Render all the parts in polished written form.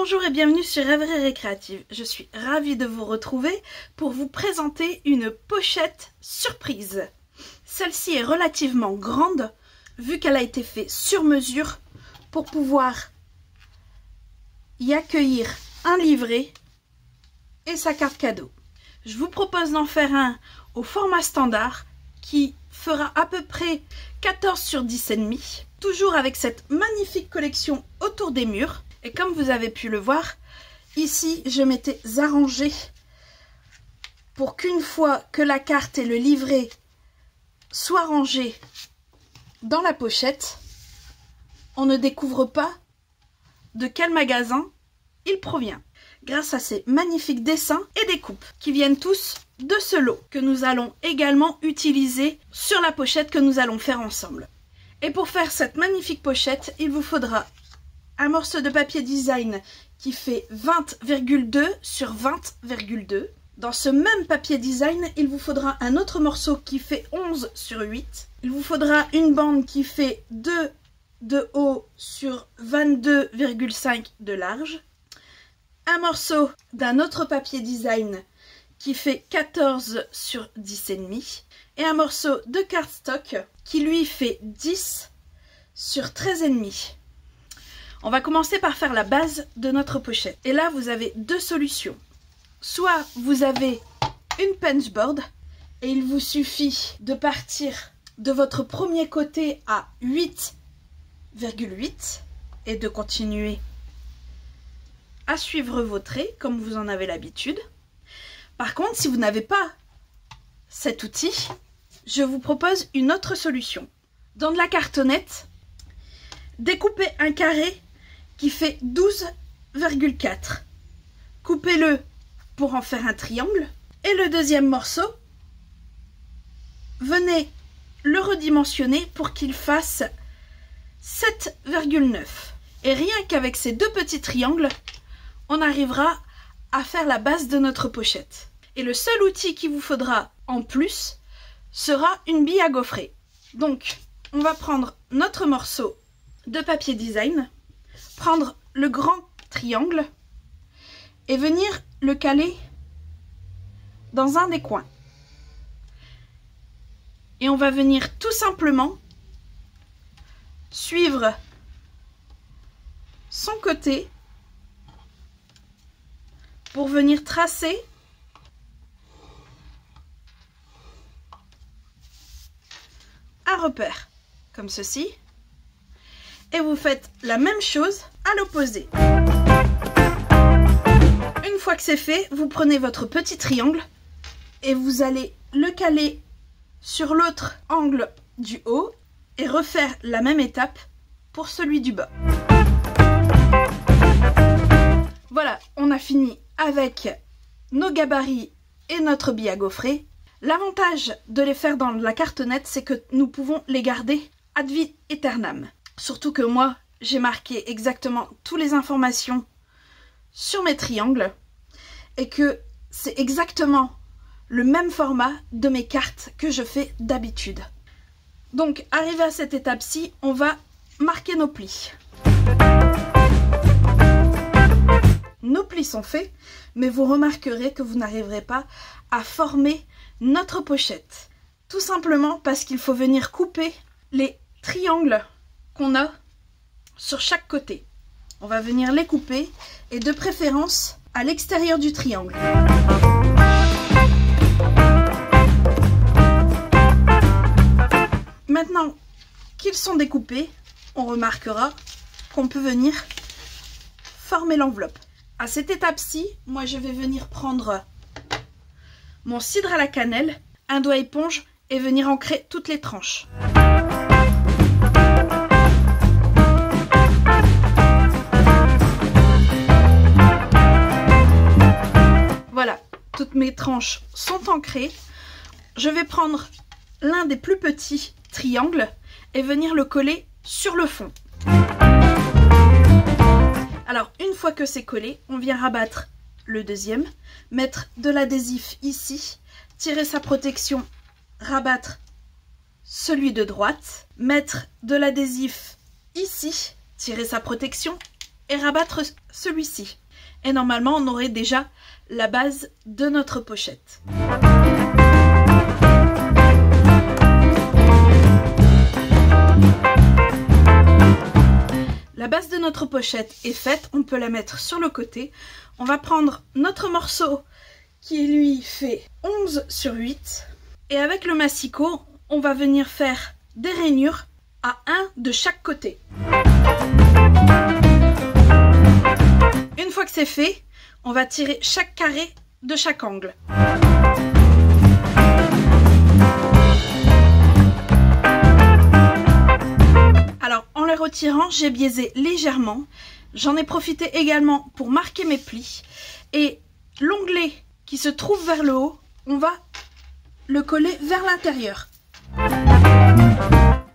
Bonjour et bienvenue sur Rêverie Récréative. Je suis ravie de vous retrouver pour vous présenter une pochette surprise. Celle-ci est relativement grande vu qu'elle a été faite sur mesure pour pouvoir y accueillir un livret et sa carte cadeau. Je vous propose d'en faire un au format standard qui fera à peu près 14 sur 10,5, toujours avec cette magnifique collection autour des murs. Et comme vous avez pu le voir, ici je m'étais arrangée pour qu'une fois que la carte et le livret soient rangés dans la pochette, on ne découvre pas de quel magasin il provient. Grâce à ces magnifiques dessins et découpes qui viennent tous de ce lot que nous allons également utiliser sur la pochette que nous allons faire ensemble. Et pour faire cette magnifique pochette, il vous faudra un morceau de papier design qui fait 20,2 sur 20,2. Dans ce même papier design, il vous faudra un autre morceau qui fait 11 sur 8. Il vous faudra une bande qui fait 2 de haut sur 22,5 de large. Un morceau d'un autre papier design qui fait 14 sur 10,5. Et un morceau de cardstock qui lui fait 10 sur 13,5. On va commencer par faire la base de notre pochette. Et là, vous avez deux solutions. Soit vous avez une punchboard et il vous suffit de partir de votre premier côté à 8,8 et de continuer à suivre vos traits comme vous en avez l'habitude. Par contre, si vous n'avez pas cet outil, je vous propose une autre solution. Dans de la cartonnette, découpez un carré qui fait 12,4. Coupez-le pour en faire un triangle. Et le deuxième morceau, venez le redimensionner pour qu'il fasse 7,9. Et rien qu'avec ces deux petits triangles, on arrivera à faire la base de notre pochette. Et le seul outil qu'il vous faudra en plus sera une bille à gaufrer. Donc, on va prendre notre morceau de papier design, prendre le grand triangle et venir le caler dans un des coins. Et on va venir tout simplement suivre son côté pour venir tracer un repère comme ceci. Et vous faites la même chose à l'opposé. Une fois que c'est fait, vous prenez votre petit triangle et vous allez le caler sur l'autre angle du haut et refaire la même étape pour celui du bas. Voilà, on a fini avec nos gabarits et notre bille à gaufrer. L'avantage de les faire dans la cartonnette, c'est que nous pouvons les garder ad vitam. Surtout que moi, j'ai marqué exactement toutes les informations sur mes triangles et que c'est exactement le même format de mes cartes que je fais d'habitude. Donc, arrivé à cette étape-ci, on va marquer nos plis. Nos plis sont faits, mais vous remarquerez que vous n'arriverez pas à former notre pochette. Tout simplement parce qu'il faut venir couper les triangles qu'on a sur chaque côté. On va venir les couper et de préférence à l'extérieur du triangle. Maintenant qu'ils sont découpés, on remarquera qu'on peut venir former l'enveloppe. À cette étape-ci, moi je vais venir prendre mon cidre à la cannelle, un doigt éponge et venir ancrer toutes les tranches. Voilà, toutes mes tranches sont ancrées. Je vais prendre l'un des plus petits triangles et venir le coller sur le fond. Alors, une fois que c'est collé, on vient rabattre le deuxième, mettre de l'adhésif ici, tirer sa protection, rabattre celui de droite, mettre de l'adhésif ici, tirer sa protection et rabattre celui-ci. Et normalement, on aurait déjà la base de notre pochette. La base de notre pochette est faite, on peut la mettre sur le côté. On va prendre notre morceau qui lui fait 11 sur 8. Et avec le massicot, on va venir faire des rainures à 1 de chaque côté. Une fois que c'est fait, on va tirer chaque carré de chaque angle. Alors, en les retirant, j'ai biaisé légèrement. J'en ai profité également pour marquer mes plis. Et l'onglet qui se trouve vers le haut, on va le coller vers l'intérieur.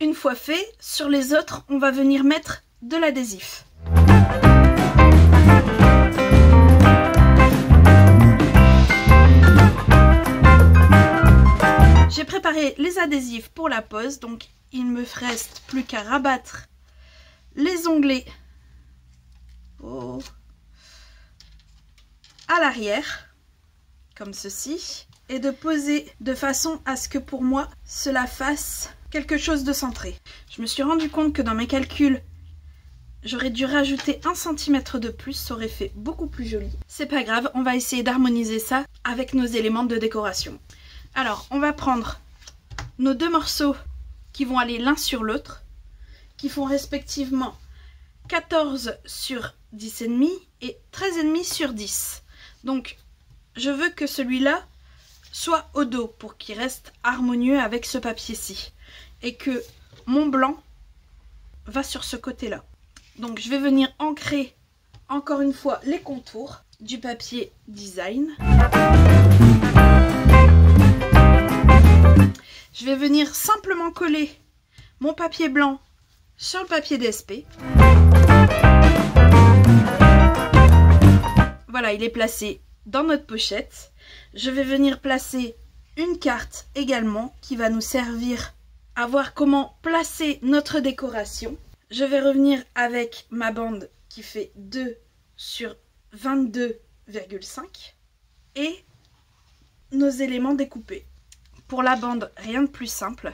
Une fois fait, sur les autres, on va venir mettre de l'adhésif. J'ai préparé les adhésifs pour la pose, donc il me reste plus qu'à rabattre les onglets à l'arrière, comme ceci, et de poser de façon à ce que pour moi cela fasse quelque chose de centré. Je me suis rendu compte que dans mes calculs, j'aurais dû rajouter 1 cm de plus, ça aurait fait beaucoup plus joli. C'est pas grave, on va essayer d'harmoniser ça avec nos éléments de décoration. Alors, on va prendre nos 2 morceaux qui vont aller l'un sur l'autre, qui font respectivement 14 sur 10,5 et 13,5 sur 10. Donc, je veux que celui-là soit au dos pour qu'il reste harmonieux avec ce papier-ci. Et que mon blanc va sur ce côté-là. Donc, je vais venir ancrer encore une fois les contours du papier design. Je vais venir simplement coller mon papier blanc sur le papier DSP. Voilà, il est placé dans notre pochette. Je vais venir placer une carte également qui va nous servir à voir comment placer notre décoration. Je vais revenir avec ma bande qui fait 2 sur 22,5 et nos éléments découpés. Pour la bande, rien de plus simple.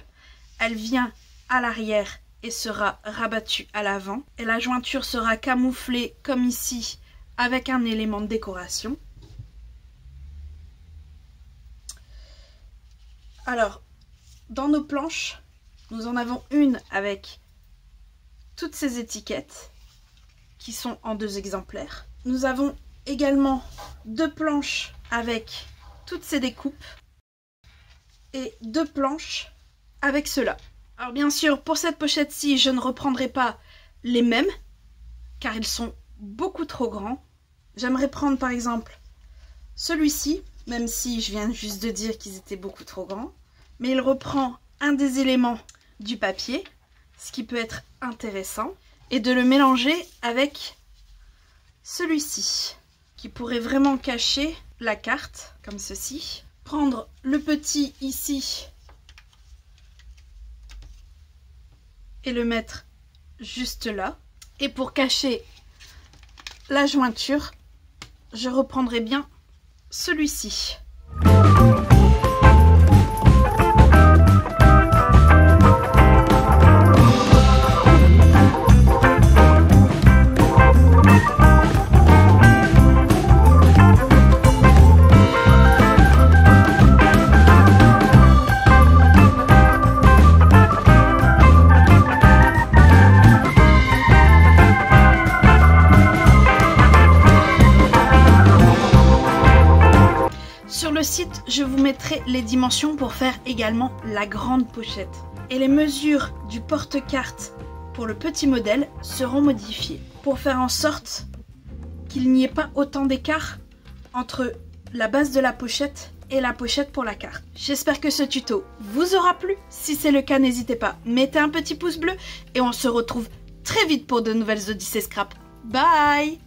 Elle vient à l'arrière et sera rabattue à l'avant. Et la jointure sera camouflée comme ici avec un élément de décoration. Alors, dans nos planches, nous en avons une avec toutes ces étiquettes qui sont en 2 exemplaires. Nous avons également 2 planches avec toutes ces découpes et 2 planches avec cela. Alors bien sûr, pour cette pochette-ci, je ne reprendrai pas les mêmes car ils sont beaucoup trop grands. J'aimerais prendre par exemple celui-ci, même si je viens juste de dire qu'ils étaient beaucoup trop grands. Mais il reprend un des éléments du papier, ce qui peut être intéressant, et de le mélanger avec celui-ci, qui pourrait vraiment cacher la carte, comme ceci. Prendre le petit ici et le mettre juste là. Et pour cacher la jointure, je reprendrai bien celui-ci. Sur le site, je vous mettrai les dimensions pour faire également la grande pochette. Et les mesures du porte-carte pour le petit modèle seront modifiées pour faire en sorte qu'il n'y ait pas autant d'écart entre la base de la pochette et la pochette pour la carte. J'espère que ce tuto vous aura plu. Si c'est le cas, n'hésitez pas, mettez un petit pouce bleu et on se retrouve très vite pour de nouvelles Odyssées Scrap. Bye!